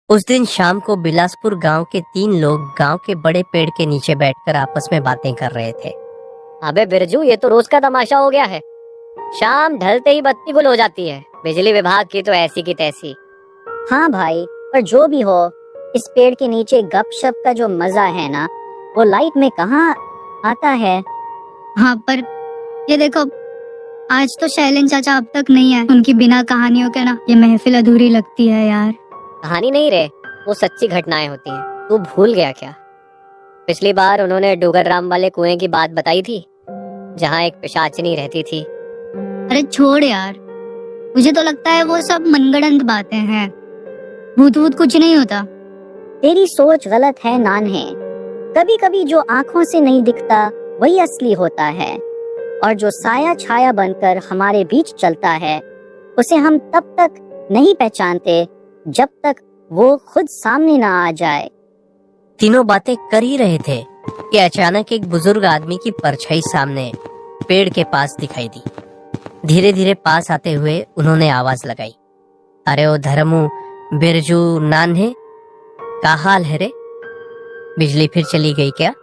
उस दिन शाम को बिलासपुर गांव के 3 लोग गांव के बड़े पेड़ के नीचे बैठकर आपस में बातें कर रहे थे। अबे बिरजू, ये तो रोज का तमाशा हो गया है। शाम ढलते ही बत्ती गुल हो जाती है। बिजली विभाग की तो ऐसी की तैसी। हाँ भाई, पर जो भी हो, इस पेड़ के नीचे गपशप का जो मजा है ना, वो लाइट में कहाँ आता है। हाँ, पर ये देखो, आज तो शैलेन चाचा अब तक नहीं है। उनकी बिना कहानियों के ना ये महफिल अधूरी लगती है यार। कहानी नहीं रे, वो सच्ची घटनाएं होती हैं। तू भूल गया क्या? पिछली बार उन्होंने डूगर राम वाले कुएं की बात बताई थी, जहाँ एक पिशाचिनी रहती थी। अरे छोड़ यार, मुझे तो लगता है वो सब मनगढ़ंत बातें हैं। भूत वूत कुछ नहीं होता। तेरी सोच गलत है नान्हे। कभी कभी जो आंखों से नहीं दिखता वही असली होता है, और जो साया छाया बनकर हमारे बीच चलता है उसे हम तब तक नहीं पहचानते जब तक वो खुद सामने ना आ जाए। तीनों बातें कर ही रहे थे कि अचानक एक बुजुर्ग आदमी की परछाई सामने पेड़ के पास दिखाई दी। धीरे धीरे पास आते हुए उन्होंने आवाज लगाई, अरे ओ धर्मू, बिरजू, नान्हे, का हाल है रे? बिजली फिर चली गई क्या?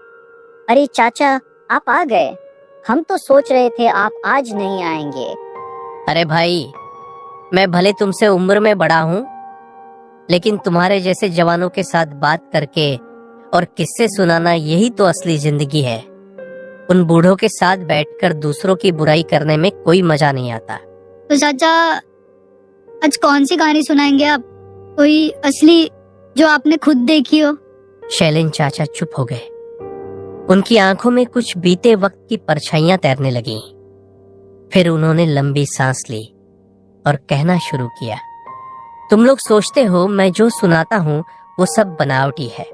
अरे चाचा, आप आ गए। हम तो सोच रहे थे आप आज नहीं आएंगे। अरे भाई, मैं भले तुमसे उम्र में बड़ा हूँ, लेकिन तुम्हारे जैसे जवानों के साथ बात करके और किस्से सुनाना यही तो असली जिंदगी है। उन बूढ़ों के साथ बैठकर दूसरों की बुराई करने में कोई मजा नहीं आता। तो चाचा, आज कौन सी कहानी सुनाएंगे आप? कोई असली, जो आपने खुद देखी हो? शैलेन चाचा चुप हो गए। उनकी आंखों में कुछ बीते वक्त की परछाइयां तैरने लगीं। फिर उन्होंने लंबी सांस ली और कहना शुरू किया, तुम लोग सोचते हो मैं जो सुनाता हूँ वो सब बनावटी है,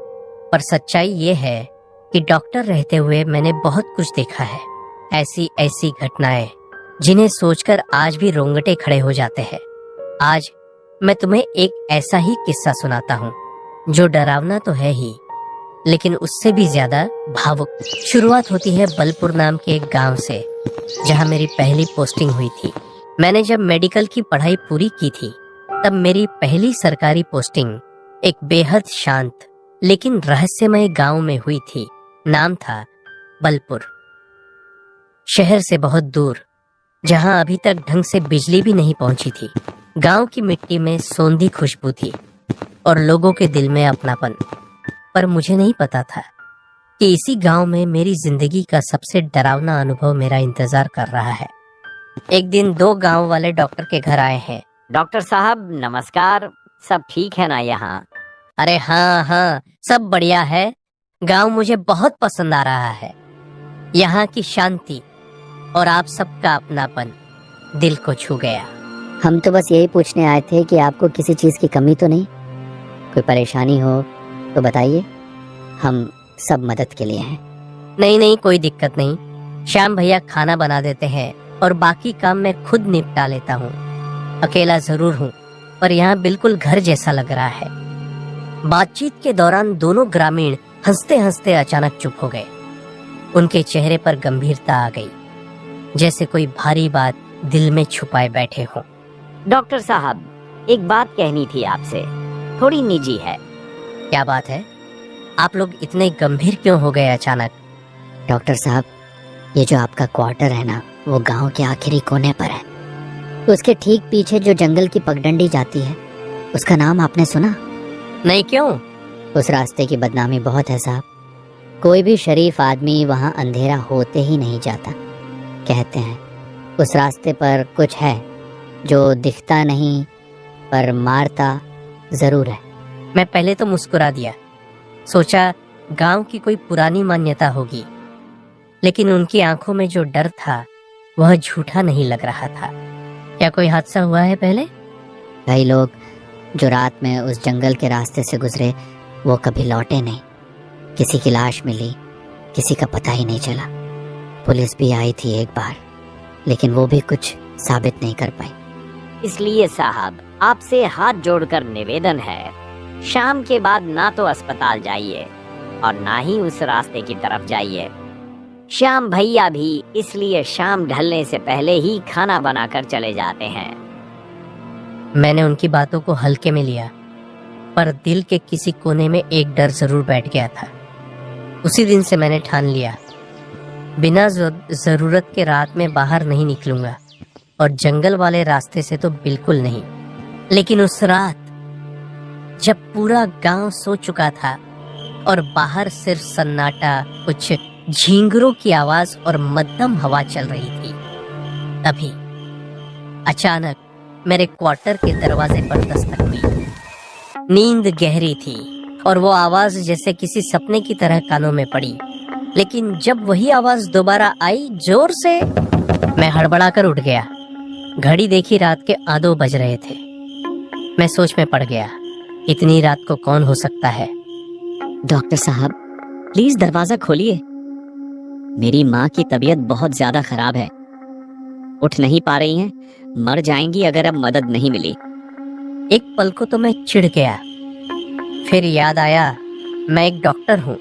पर सच्चाई ये है कि डॉक्टर रहते हुए मैंने बहुत कुछ देखा है। ऐसी ऐसी घटनाएं जिन्हें सोचकर आज भी रोंगटे खड़े हो जाते हैं। आज मैं तुम्हें एक ऐसा ही किस्सा सुनाता हूँ जो डरावना तो है ही, लेकिन उससे भी ज्यादा भावुक। शुरुआत होती है बलपुर नाम के एक गांव से, जहां मेरी पहली पोस्टिंग हुई थी। मैंने जब मेडिकल की पढ़ाई पूरी की थी, तब मेरी पहली सरकारी पोस्टिंग एक बेहद शांत लेकिन रहस्यमय गांव में हुई थी। नाम था बलपुर। शहर से बहुत दूर, जहां अभी तक ढंग से बिजली भी नहीं पहुंची थी। गांव की मिट्टी में सोंधी खुशबू थी और लोगों के दिल में अपनापन। पर मुझे नहीं पता था कि इसी गांव में मेरी जिंदगी का सबसे डरावना अनुभव मेरा इंतजार कर रहा है। एक दिन 2 गांव वाले डॉक्टर के घर आए हैं। डॉक्टर साहब नमस्कार, सब ठीक है ना यहाँ? अरे हाँ हाँ, सब बढ़िया है। गांव मुझे बहुत पसंद आ रहा है। यहाँ की शांति और आप सबका अपनापन दिल को छू गया। हम तो बस यही पूछने आए थे कि आपको किसी चीज की कमी तो नहीं? कोई परेशानी हो तो बताइए, हम सब मदद के लिए हैं। नहीं नहीं, कोई दिक्कत नहीं। श्याम भैया खाना बना देते हैं और बाकी काम मैं खुद निपटा लेता हूँ। अकेला जरूर हूँ, पर यहाँ बिल्कुल घर जैसा लग रहा है। बातचीत के दौरान दोनों ग्रामीण हंसते हंसते अचानक चुप हो गए। उनके चेहरे पर गंभीरता आ गई, जैसे कोई भारी बात दिल में छुपाए बैठे हों। डॉक्टर साहब, एक बात कहनी थी आपसे, थोड़ी निजी है। क्या बात है? आप लोग इतने गंभीर क्यों हो गए अचानक? डॉक्टर साहब, ये जो आपका क्वार्टर है ना, वो गांव के आखिरी कोने पर है। तो उसके ठीक पीछे जो जंगल की पगडंडी जाती है, उसका नाम आपने सुना? नहीं, क्यों? उस रास्ते की बदनामी बहुत है साहब। कोई भी शरीफ आदमी वहाँ अंधेरा होते ही नहीं जाता। कहते हैं उस रास्ते पर कुछ है जो दिखता नहीं पर मारता जरूर है। मैं पहले तो मुस्कुरा दिया, सोचा गांव की कोई पुरानी मान्यता होगी, लेकिन उनकी आंखों में जो डर था वह झूठा नहीं लग रहा था। क्या कोई हादसा हुआ है पहले? कई लोग जो रात में उस जंगल के रास्ते से गुजरे वो कभी लौटे नहीं। किसी की लाश मिली, किसी का पता ही नहीं चला। पुलिस भी आई थी एक बार, लेकिन वो भी कुछ साबित नहीं कर पाई। इसलिए साहब, आपसे हाथ जोड़कर निवेदन है, शाम के बाद ना तो अस्पताल जाइए और ना ही उस रास्ते की तरफ जाइए। श्याम भैया भी इसलिए शाम ढलने से पहले ही खाना बनाकर चले जाते हैं। मैंने उनकी बातों को हल्के में लिया। पर दिल के किसी कोने में एक डर जरूर बैठ गया था। उसी दिन से मैंने ठान लिया, बिना जरूरत के रात में बाहर नहीं निकलूंगा, और जंगल वाले रास्ते से तो बिल्कुल नहीं। लेकिन उस रात जब पूरा गांव सो चुका था और बाहर सिर्फ सन्नाटा, कुछ झींगरों की आवाज और मध्यम हवा चल रही थी, तभी अचानक मेरे क्वार्टर के दरवाजे पर दस्तक हुई। नींद गहरी थी और वो आवाज जैसे किसी सपने की तरह कानों में पड़ी। लेकिन जब वही आवाज दोबारा आई जोर से, मैं हड़बड़ाकर उठ गया। घड़ी देखी, रात के 2 बज रहे थे। मैं सोच में पड़ गया, इतनी रात को कौन हो सकता है। डॉक्टर साहब, प्लीज दरवाजा खोलिए। मेरी माँ की तबीयत बहुत ज्यादा खराब है, उठ नहीं पा रही हैं, मर जाएंगी अगर अब मदद नहीं मिली। एक पल को तो मैं चिढ़ गया, फिर याद आया मैं एक डॉक्टर हूँ।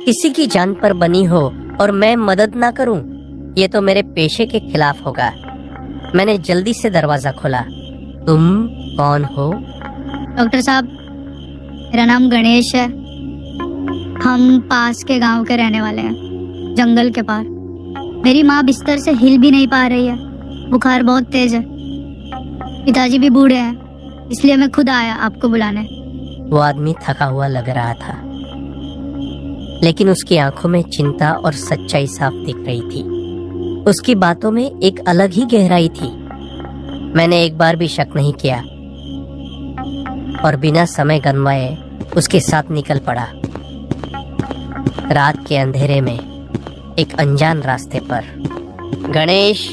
किसी की जान पर बनी हो और मैं मदद ना करूं, ये तो मेरे पेशे के खिलाफ होगा। मैंने जल्दी से दरवाजा खोला। तुम कौन हो? डॉक्टर साहब, मेरा नाम गणेश है। हम पास के गांव के रहने वाले हैं, जंगल के पार। मेरी माँ बिस्तर से हिल भी नहीं पा रही है, बुखार बहुत तेज है। पिताजी भी बूढ़े हैं, इसलिए मैं खुद आया आपको बुलाने। वो आदमी थका हुआ लग रहा था, लेकिन उसकी आंखों में चिंता और सच्चाई साफ दिख रही थी। उसकी बातों में एक अलग ही गहराई थी। मैंने एक बार भी शक नहीं किया और बिना समय गंवाए उसके साथ निकल पड़ा। रात के अंधेरे में एक अनजान रास्ते पर। गणेश,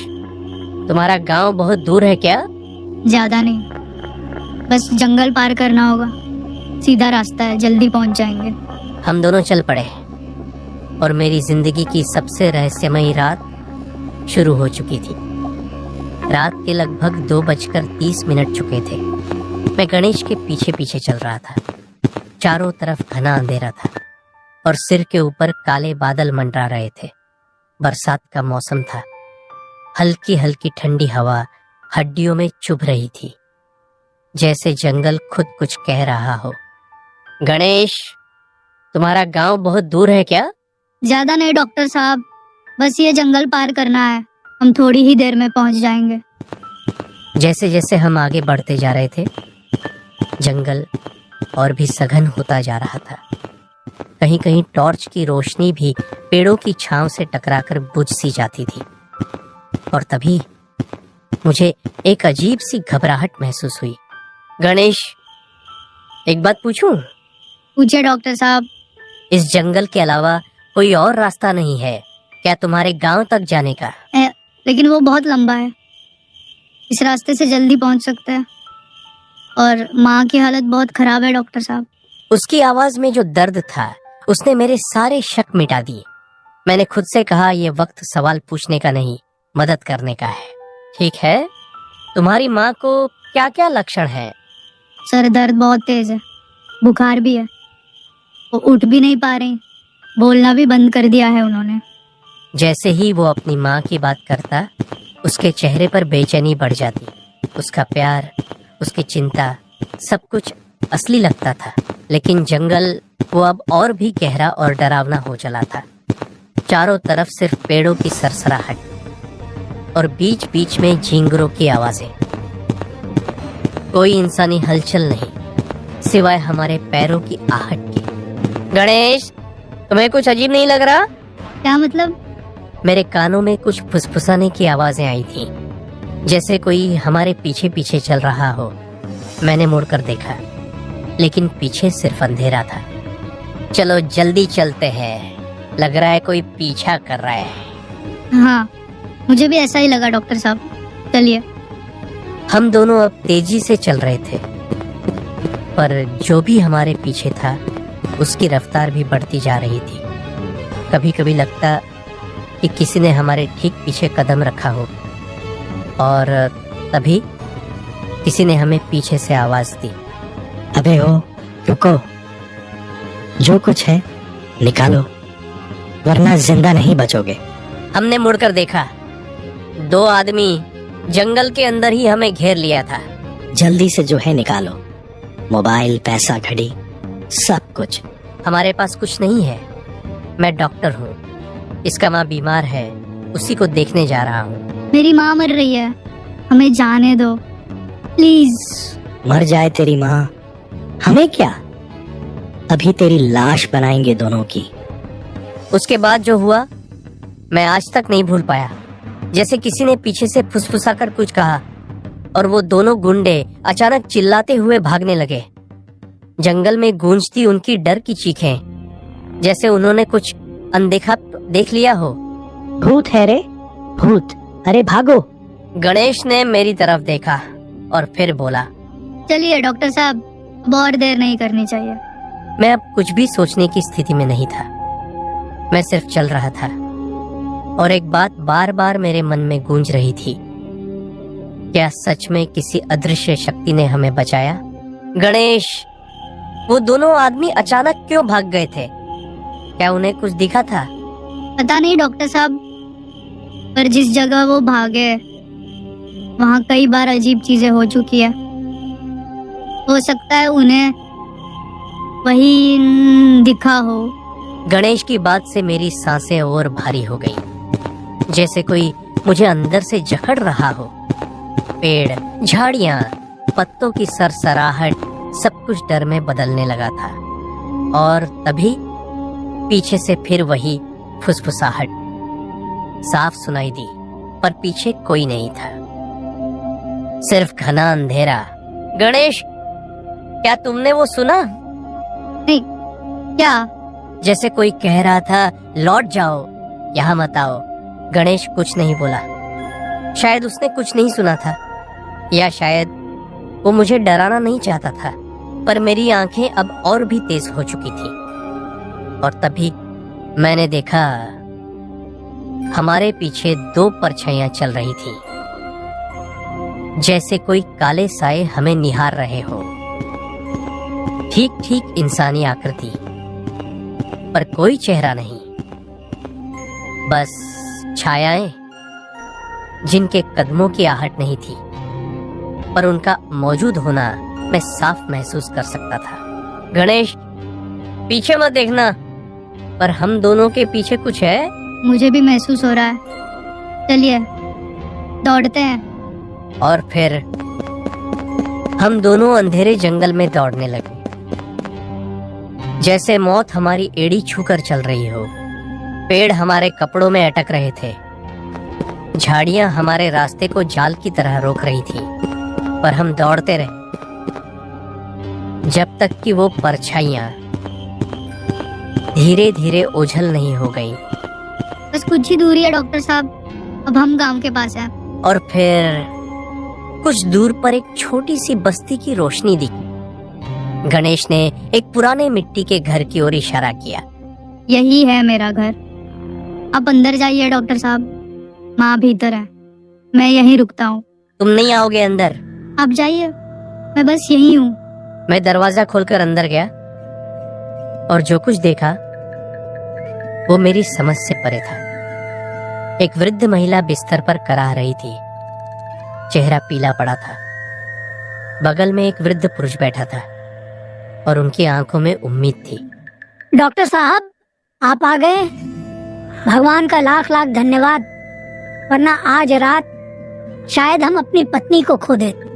तुम्हारा गांव बहुत दूर है क्या? ज्यादा नहीं, बस जंगल पार करना होगा, सीधा रास्ता है, जल्दी पहुंच जाएंगे। हम दोनों चल पड़े और मेरी जिंदगी की सबसे रहस्यमयी रात शुरू हो चुकी थी। रात के लगभग 2:30 चुके थे। मैं गणेश के पीछे पीछे चल रहा था। चारों तरफ घना अंधेरा था और सिर के ऊपर काले बादल मंडरा रहे थे। बरसात का मौसम था। हल्की हल्की ठंडी हवा हड्डियों में चुभ रही थी, जैसे जंगल खुद कुछ कह रहा हो। गणेश, तुम्हारा गांव बहुत दूर है क्या? ज्यादा नहीं डॉक्टर साहब, बस ये जंगल पार करना है, हम थोड़ी ही देर में पहुंच जाएंगे। जैसे जैसे हम आगे बढ़ते जा रहे थे, जंगल और भी सघन होता जा रहा था। कहीं कहीं टॉर्च की रोशनी भी पेड़ों की छांव से टकराकर बुझ सी जाती थी। और तभी मुझे एक अजीब सी घबराहट महसूस हुई। गणेश, एक बात पूछूं? पूछिए डॉक्टर साहब। इस जंगल के अलावा कोई और रास्ता नहीं है क्या तुम्हारे गांव तक जाने का? लेकिन वो बहुत लंबा है, इस रास्ते से जल्दी पहुंच सकते हैं, और माँ की हालत बहुत खराब है डॉक्टर साहब। उसकी आवाज में जो दर्द था, उसने मेरे सारे शक मिटा दिए। मैंने खुद से कहा, यह वक्त सवाल पूछने का नहीं, मदद करने का है। ठीक है, तुम्हारी माँ को क्या क्या लक्षण है? सर दर्द बहुत तेज है, बुखार भी है, वो उठ भी नहीं पा रही, बोलना भी बंद कर दिया है उन्होंने। जैसे ही वो अपनी माँ की बात करता, उसके चेहरे पर बेचैनी बढ़ जाती। उसका प्यार, उसकी चिंता, सब कुछ असली लगता था। लेकिन जंगल वो अब और भी गहरा और डरावना हो चला था। चारों तरफ सिर्फ पेड़ों की सरसराहट और बीच बीच में झींगरों की आवाजें। कोई इंसानी हलचल नहीं, सिवाय हमारे पैरों की आहट की। गणेश, तुम्हें कुछ अजीब नहीं लग रहा? क्या मतलब? मेरे कानों में कुछ फुसफुसाने की आवाजें आई थी, जैसे कोई हमारे पीछे पीछे चल रहा हो। मैंने मुड़कर देखा, लेकिन पीछे सिर्फ अंधेरा था। चलो जल्दी चलते हैं, लग रहा है कोई पीछा कर रहा है। हाँ, मुझे भी ऐसा ही लगा डॉक्टर साहब, चलिए। हम दोनों अब तेजी से चल रहे थे, पर जो भी हमारे पीछे था उसकी रफ्तार भी बढ़ती जा रही थी। कभी कभी लगता कि किसी ने हमारे ठीक पीछे कदम रखा हो, और तभी किसी ने हमें पीछे से आवाज दी, अबे ओ, रुको, जो कुछ है निकालो, वरना जिंदा नहीं बचोगे। हमने मुड़कर देखा, 2 आदमी जंगल के अंदर ही हमें घेर लिया था। जल्दी से जो है निकालो, मोबाइल, पैसा, घड़ी, सब कुछ। हमारे पास कुछ नहीं है। मैं डॉक्टर हूँ। इसका माँ बीमार है, उसी को देखने जा रहा हूँ। मेरी माँ मर रही है, हमें जाने दो प्लीज। मर जाए तेरी माँ, हमें क्या? अभी तेरी लाश बनाएंगे दोनों की। उसके बाद जो हुआ मैं आज तक नहीं भूल पाया। जैसे किसी ने पीछे से फुसफुसा कर कुछ कहा और वो दोनों गुंडे अचानक चिल्लाते हुए भागने लगे। जंगल में गूंजती उनकी डर की चीखें, जैसे उन्होंने कुछ अनदेखा देख लिया हो। भूत है रे, भूत, अरे भागो। गणेश ने मेरी तरफ देखा और फिर बोला, चलिए डॉक्टर साहब, अब और देर नहीं करनी चाहिए। मैं अब कुछ भी सोचने की स्थिति में नहीं था। मैं सिर्फ चल रहा था और एक बात बार बार मेरे मन में गूंज रही थी, क्या सच में किसी अदृश्य शक्ति ने हमें बचाया? गणेश, वो दोनों आदमी अचानक क्यों भाग गए थे? क्या उन्हें कुछ दिखा था? पता नहीं डॉक्टर साहब, पर जिस जगह वो भागे वहाँ कई बार अजीब चीजें हो चुकी है। हो सकता है उन्हें वही दिखा हो। गणेश की बात से मेरी सांसें और भारी हो गईं, जैसे कोई मुझे अंदर से जकड़ रहा हो। पेड़, झाड़ियां, पत्तों की सरसराहट, सब कुछ डर में बदलने लगा था। और तभी पीछे से फिर वही फुसफुसाहट साफ सुनाई दी, पर पीछे कोई नहीं था, सिर्फ घना अंधेरा। गणेश, क्या तुमने वो सुना? नहीं, क्या? जैसे कोई कह रहा था, लौट जाओ, यहाँ मत आओ। गणेश कुछ नहीं बोला। शायद उसने कुछ नहीं सुना था, या शायद वो मुझे डराना नहीं चाहता था। पर मेरी आंखें अब और भी तेज हो चुकी थी। और तभी मैंने देखा, हमारे पीछे दो परछाइयां चल रही थी, जैसे कोई काले साए हमें निहार रहे हो। ठीक ठीक इंसानी आकृति, पर कोई चेहरा नहीं, बस छायाएं जिनके कदमों की आहट नहीं थी, पर उनका मौजूद होना मैं साफ महसूस कर सकता था। गणेश, पीछे मत देखना, पर हम दोनों के पीछे कुछ है। मुझे भी महसूस हो रहा है। चलिए दौड़ते हैं। और फिर हम दोनों अंधेरे जंगल में दौड़ने लगे, जैसे मौत हमारी एड़ी छूकर चल रही हो। पेड़ हमारे कपड़ों में अटक रहे थे, झाड़ियां हमारे रास्ते को जाल की तरह रोक रही थी, पर हम दौड़ते रहे जब तक कि वो परछाइयां धीरे धीरे ओझल नहीं हो गई। बस कुछ ही दूरी है डॉक्टर साहब, अब हम गांव के पास हैं। और फिर कुछ दूर पर एक छोटी सी बस्ती की रोशनी दिखी। गणेश ने एक पुराने मिट्टी के घर की ओर इशारा किया। यही है मेरा घर, आप अंदर जाइए डॉक्टर साहब, माँ भीतर है, मैं यहीं रुकता हूँ। तुम नहीं आओगे अंदर? आप जाइए, मैं बस यही हूँ। मैं दरवाजा खोलकर अंदर गया और जो कुछ देखा वो मेरी समझ से परे था। एक वृद्ध महिला बिस्तर पर कराह रही थी, चेहरा पीला पड़ा था। बगल में एक वृद्ध पुरुष बैठा था और उनकी आंखों में उम्मीद थी। डॉक्टर साहब, आप आ गए, भगवान का लाख लाख धन्यवाद, वरना आज रात शायद हम अपनी पत्नी को खो देते।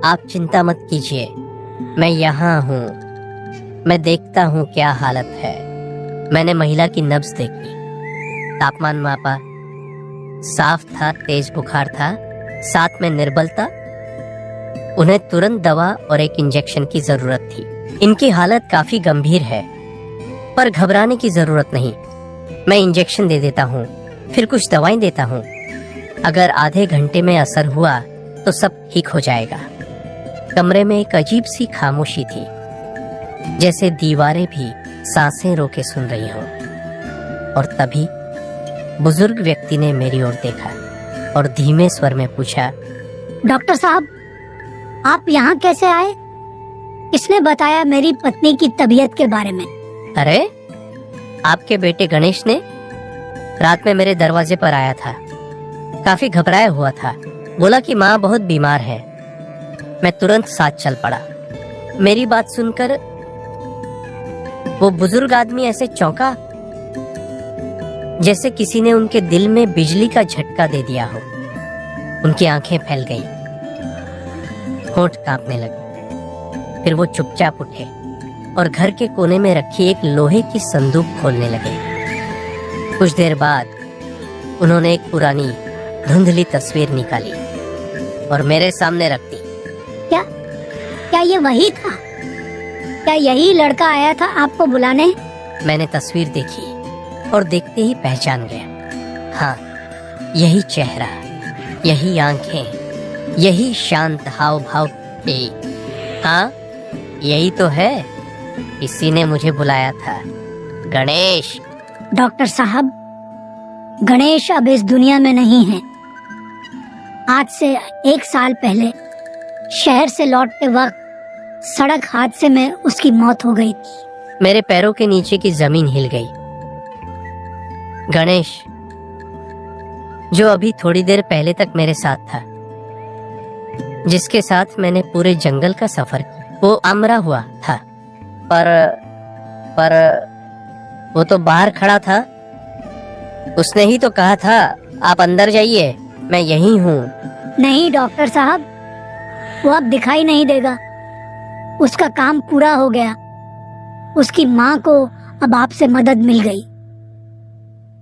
आप चिंता मत कीजिए, मैं यहाँ हूँ। मैं देखता हूँ क्या हालत है। मैंने महिला की नब्ज देखी, तापमान मापा, साफ था, तेज बुखार था, साथ में निर्बलता। उन्हें तुरंत दवा और एक इंजेक्शन की जरूरत थी। इनकी हालत काफी गंभीर है, पर घबराने की जरूरत नहीं। मैं इंजेक्शन दे देता हूँ, फिर कुछ दवाएं देता हूँ। अगर आधे घंटे में असर हुआ तो सब ठीक हो जाएगा। कमरे में एक अजीब सी खामोशी थी, जैसे दीवारें भी सांसें रोके सुन रही हो। और तभी बुजुर्ग व्यक्ति ने मेरी ओर देखा और धीमे स्वर में पूछा, डॉक्टर साहब, आप यहाँ कैसे आए? किसने बताया मेरी पत्नी की तबीयत के बारे में? अरे, आपके बेटे गणेश ने रात में मेरे दरवाजे पर आया था। काफी घबराया हुआ था, बोला कि माँ बहुत बीमार है। मैं तुरंत साथ चल पड़ा। मेरी बात सुनकर वो बुजुर्ग आदमी ऐसे चौंका जैसे किसी ने उनके दिल में बिजली का झटका दे दिया हो। उनकी आंखें फैल गईं, होंठ कांपने लगे। फिर वो चुपचाप उठे और घर के कोने में रखी एक लोहे की संदूक खोलने लगे। कुछ देर बाद उन्होंने एक पुरानी धुंधली तस्वीर निकाली और मेरे सामने रख दी। क्या ये वही था? क्या यही लड़का आया था आपको बुलाने? मैंने तस्वीर देखी और देखते ही पहचान गया। हाँ, यही चेहरा, यही आंखें, यही शांत हाव भाव। हाँ, यही तो है। किसी ने मुझे बुलाया था। गणेश। डॉक्टर साहब, गणेश अब इस दुनिया में नहीं है। आज से 1 साल पहले शहर से लौटते वक्त सड़क हादसे में उसकी मौत हो गई थी। मेरे पैरों के नीचे की जमीन हिल गई। गणेश, जो अभी थोड़ी देर पहले तक मेरे साथ था, जिसके साथ मैंने पूरे जंगल का सफर किया, वो अमरा हुआ था। पर वो तो बाहर खड़ा था। उसने ही तो कहा था, आप अंदर जाइए, मैं यहीं हूँ। नहीं डॉक्टर साहब, वो अब दिखाई नहीं देगा। उसका काम पूरा हो गया। उसकी माँ को अब आपसे मदद मिल गई।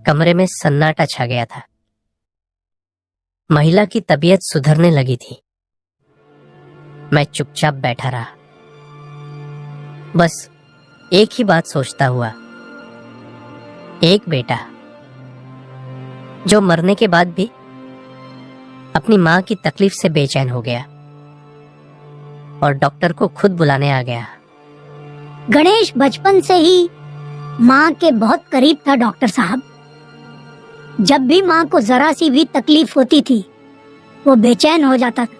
कमरे में सन्नाटा छा गया था। महिला की तबीयत सुधरने लगी थी। मैं चुपचाप बैठा रहा, बस एक ही बात सोचता हुआ। एक बेटा जो मरने के बाद भी अपनी मां की तकलीफ से बेचैन हो गया और डॉक्टर को खुद बुलाने आ गया। गणेश बचपन से ही माँ के बहुत करीब था डॉक्टर साहब। जब भी माँ को जरा सी भी तकलीफ होती थी, वो बेचैन हो जाता था।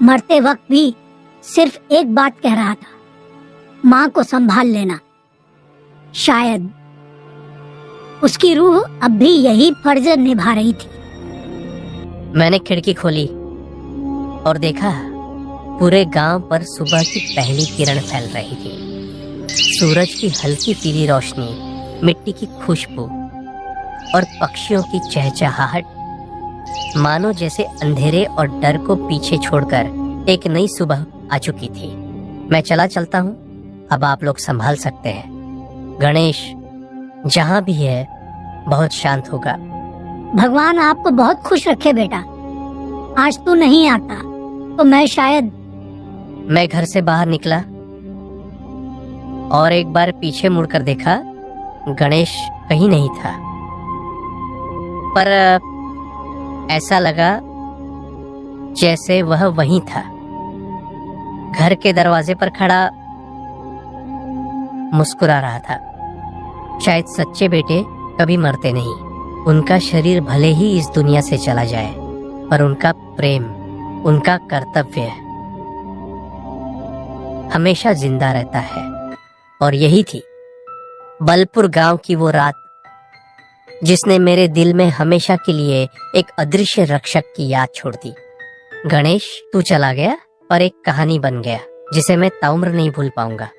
मरते वक्त भी सिर्फ एक बात कह रहा था, माँ को संभाल लेना। शायद उसकी रूह अब भी यही फर्ज निभा रही थी। मैंने खिड़की खोली और देखा, पूरे गांव पर सुबह की पहली किरण फैल रही थी। सूरज की हल्की पीली रोशनी, मिट्टी की खुशबू और पक्षियों की चहचहाहट, मानो जैसे अंधेरे और डर को पीछे छोड़कर एक नई सुबह आ चुकी थी। मैं चला चलता हूँ, अब आप लोग संभाल सकते हैं। गणेश जहाँ भी है बहुत शांत होगा। भगवान आपको बहुत खुश रखे बेटा। आज तू नहीं आता तो मैं घर से बाहर निकला और एक बार पीछे मुड़कर देखा, गणेश कहीं नहीं था। पर ऐसा लगा जैसे वह वहीं था, घर के दरवाजे पर खड़ा मुस्कुरा रहा था। शायद सच्चे बेटे कभी मरते नहीं। उनका शरीर भले ही इस दुनिया से चला जाए, पर उनका प्रेम, उनका कर्तव्य हमेशा जिंदा रहता है। और यही थी बलपुर गांव की वो रात, जिसने मेरे दिल में हमेशा के लिए एक अदृश्य रक्षक की याद छोड़ दी। गणेश, तू चला गया पर एक कहानी बन गया जिसे मैं ताउम्र नहीं भूल पाऊंगा।